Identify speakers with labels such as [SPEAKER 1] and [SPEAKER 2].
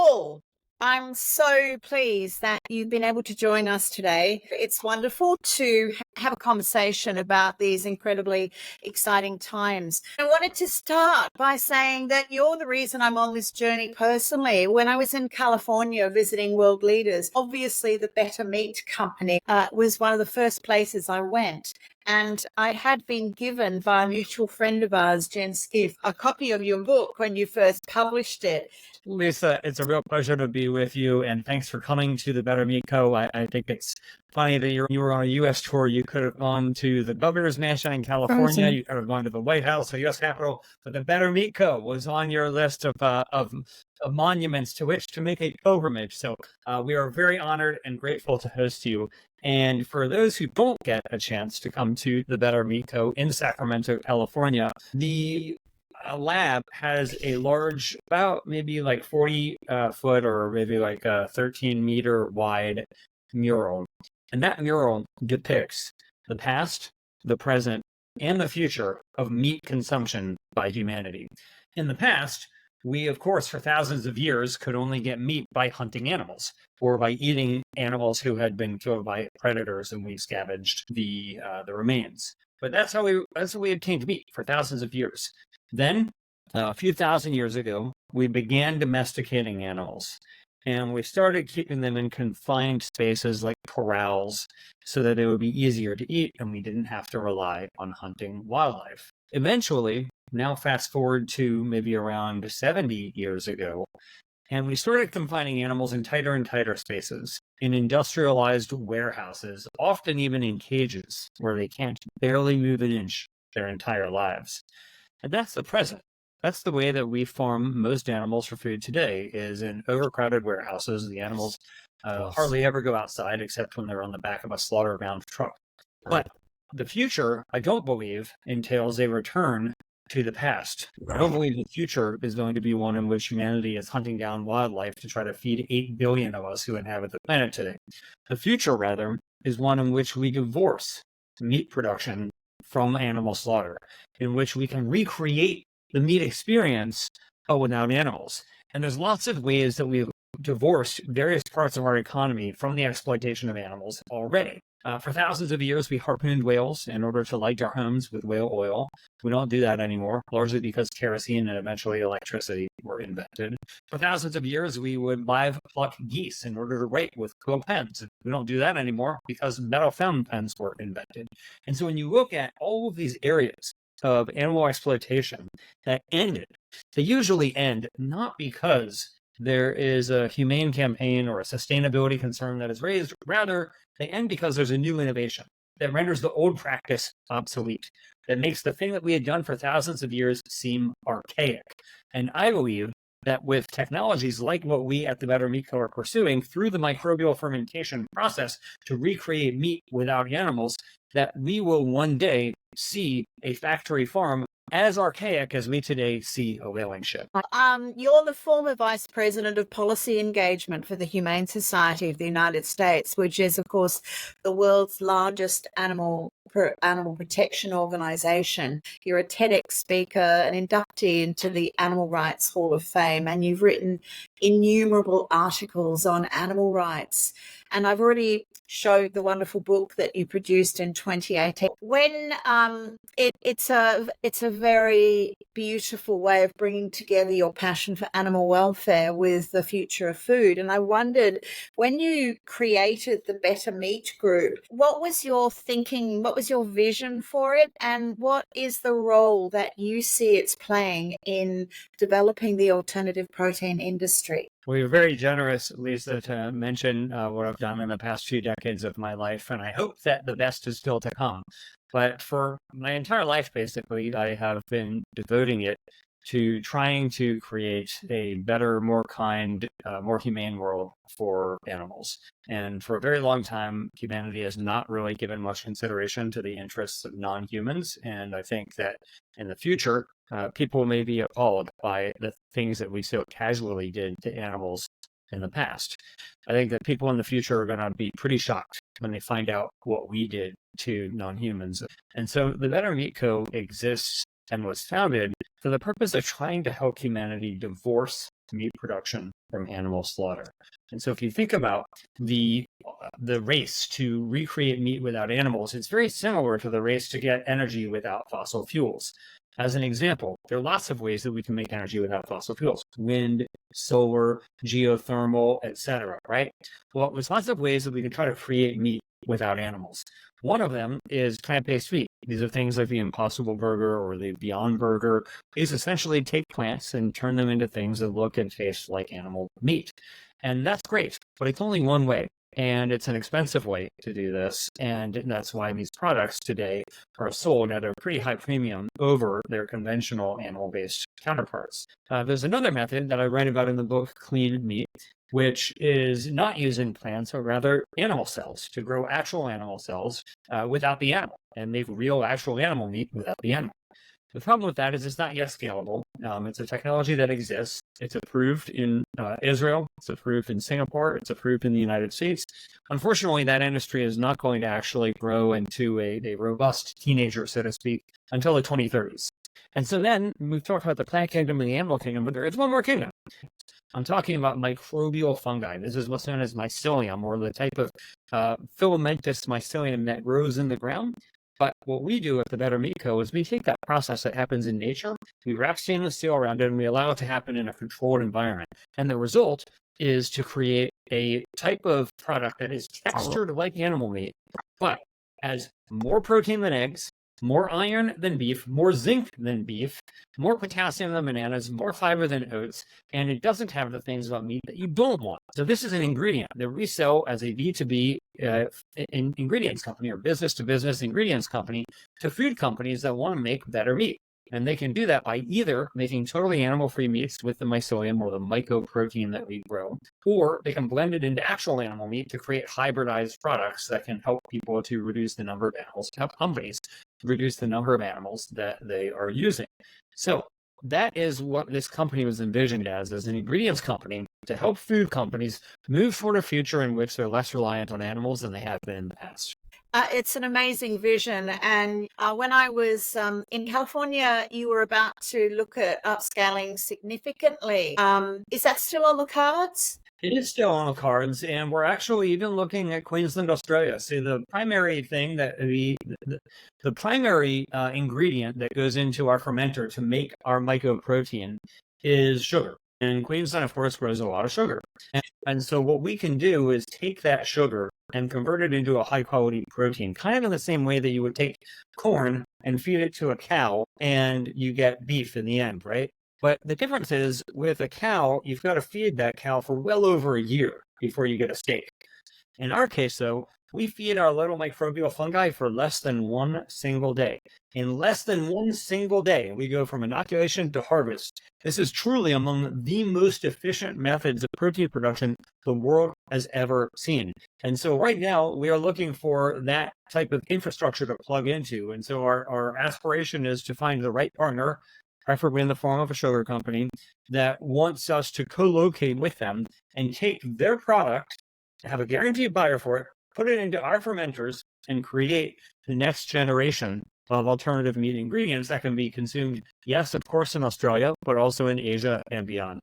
[SPEAKER 1] Paul, I'm so pleased that you've been able to join us today. It's wonderful to have a conversation about these incredibly exciting times. I wanted to start by saying that you're the reason I'm on this journey personally. When I was in California visiting world leaders, obviously the Better Meat Company was one of the first places I went. And I had been given by a mutual friend of ours, Jen Skiff, a copy of your book when you first published it.
[SPEAKER 2] Lisa, it's a real pleasure to be with you, and thanks for coming to the Better Meat Co. I think it's funny that you were on a U.S. tour. You could have gone to the governor's mansion in California. You could have gone to the White House, the U.S. Capitol, but the Better Meat Co. was on your list of monuments to which to make a pilgrimage. So we are very honored and grateful to host you. And for those who don't get a chance to come to the Better Meat Co. in Sacramento, California, the lab has a large, about maybe like 40 foot or maybe like a 13-meter wide mural. And that mural depicts the past, the present, and the future of meat consumption by humanity. In the past, we, of course, for thousands of years could only get meat by hunting animals or by eating animals who had been killed by predators, and we scavenged the remains. But that's how we obtained meat for thousands of years. Then, a few thousand years ago, we began domesticating animals, and we started keeping them in confined spaces like corrals so that they would be easier to eat and we didn't have to rely on hunting wildlife. Eventually, now fast forward to maybe around 70 years ago, and we started confining animals in tighter and tighter spaces, in industrialized warehouses, often even in cages where they can't barely move an inch their entire lives. And that's the present. That's the way that we farm most animals for food today, is in overcrowded warehouses. The animals hardly ever go outside except when they're on the back of a slaughter-bound truck. But the future, I don't believe, entails a return to the past. I don't believe the future is going to be one in which humanity is hunting down wildlife to try to feed 8 billion of us who inhabit the planet today. The future, rather, is one in which we divorce meat production from animal slaughter, in which we can recreate the meat experience, but without animals. And there's lots of ways that we've divorced various parts of our economy from the exploitation of animals already. For thousands of years, we harpooned whales in order to light our homes with whale oil. We don't do that anymore, largely because kerosene and eventually electricity were invented. For thousands of years, we would live pluck geese in order to write with quill pens. We don't do that anymore because metal fountain pens were invented. And so when you look at all of these areas of animal exploitation that ended, they usually end not because there is a humane campaign or a sustainability concern that is raised. Rather, they end because there's a new innovation that renders the old practice obsolete, that makes the thing that we had done for thousands of years seem archaic. And I believe that with technologies like what we at the Better Meat Co. are pursuing through the microbial fermentation process to recreate meat without animals, that we will one day see a factory farm as archaic as we today see a whaling ship.
[SPEAKER 1] You're the former Vice President of Policy Engagement for the Humane Society of the United States, which is, of course, the world's largest animal protection organization. You're a TEDx speaker, an inductee into the Animal Rights Hall of Fame, and you've written innumerable articles on animal rights. And I've already showed the wonderful book that you produced in 2018. When it's a very beautiful way of bringing together your passion for animal welfare with the future of food. And I wondered, when you created the Better Meat Group, what was your thinking? What was your vision for it? And what is the role that you see it's playing in developing the alternative protein industry?
[SPEAKER 2] Well, you're very generous, Lisa, to mention what I've done in the past few decades of my life, and I hope that the best is still to come. But for my entire life, basically, I have been devoting it to trying to create a better, more kind, more humane world for animals. And for a very long time, humanity has not really given much consideration to the interests of non-humans. And I think that in the future, people may be appalled by the things that we so casually did to animals in the past. I think that people in the future are going to be pretty shocked when they find out what we did to non-humans. And so the Better Meat Co. exists and was founded for the purpose of trying to help humanity divorce meat production from animal slaughter. And so if you think about the race to recreate meat without animals, it's very similar to the race to get energy without fossil fuels. As an example, there are lots of ways that we can make energy without fossil fuels: wind, solar, geothermal, etc. Right? Well, there's lots of ways that we can try to create meat without animals. One of them is plant-based meat. These are things like the Impossible Burger or the Beyond Burger. These essentially take plants and turn them into things that look and taste like animal meat. And that's great, but it's only one way. And it's an expensive way to do this. And that's why these products today are sold at a pretty high premium over their conventional animal-based counterparts. There's another method that I write about in the book, Clean Meat, which is not using plants, or rather animal cells, to grow actual animal cells without the animal, and make real actual animal meat without the animal. The problem with that is it's not yet scalable. It's a technology that exists. It's approved in Israel. It's approved in Singapore. It's approved in the United States. Unfortunately, that industry is not going to actually grow into a robust teenager, so to speak, until the 2030s. And so then we've talked about the plant kingdom and the animal kingdom, but there is one more kingdom. I'm talking about microbial fungi. This is what's known as mycelium, or the type of filamentous mycelium that grows in the ground. But what we do at the Better Meat Co. is we take that process that happens in nature, we wrap stainless steel around it, and we allow it to happen in a controlled environment. And the result is to create a type of product that is textured like animal meat, but has more protein than eggs, more iron than beef, more zinc than beef, more potassium than bananas, more fiber than oats, and it doesn't have the things about meat that you don't want. So this is an ingredient that we sell as a B2B ingredients company, or business-to-business ingredients company, to food companies that want to make better meat. And they can do that by either making totally animal-free meats with the mycelium, or the mycoprotein that we grow, or they can blend it into actual animal meat to create hybridized products that can help people to reduce the number of animals, help companies reduce the number of animals that they are using. So that is what this company was envisioned as an ingredients company to help food companies move toward a future in which they're less reliant on animals than they have been in the past.
[SPEAKER 1] It's an amazing vision. And when I was in California, you were about to look at upscaling significantly. Is that still on the cards?
[SPEAKER 2] It is still on the cards, and we're actually even looking at Queensland, Australia. So the primary thing that the primary ingredient that goes into our fermenter to make our mycoprotein is sugar. And Queensland, of course, grows a lot of sugar. And so what we can do is take that sugar and convert it into a high-quality protein, kind of in the same way that you would take corn and feed it to a cow, and you get beef in the end, right? But the difference is, with a cow, you've got to feed that cow for well over a year before you get a steak. In our case, though, we feed our little microbial fungi for less than one single day. In less than one single day, we go from inoculation to harvest. This is truly among the most efficient methods of protein production the world has ever seen. And so right now, we are looking for that type of infrastructure to plug into. And so our aspiration is to find the right partner, preferably in the form of a sugar company, that wants us to co-locate with them and take their product, have a guaranteed buyer for it, put it into our fermenters, and create the next generation of alternative meat ingredients that can be consumed, yes, of course, in Australia, but also in Asia and beyond.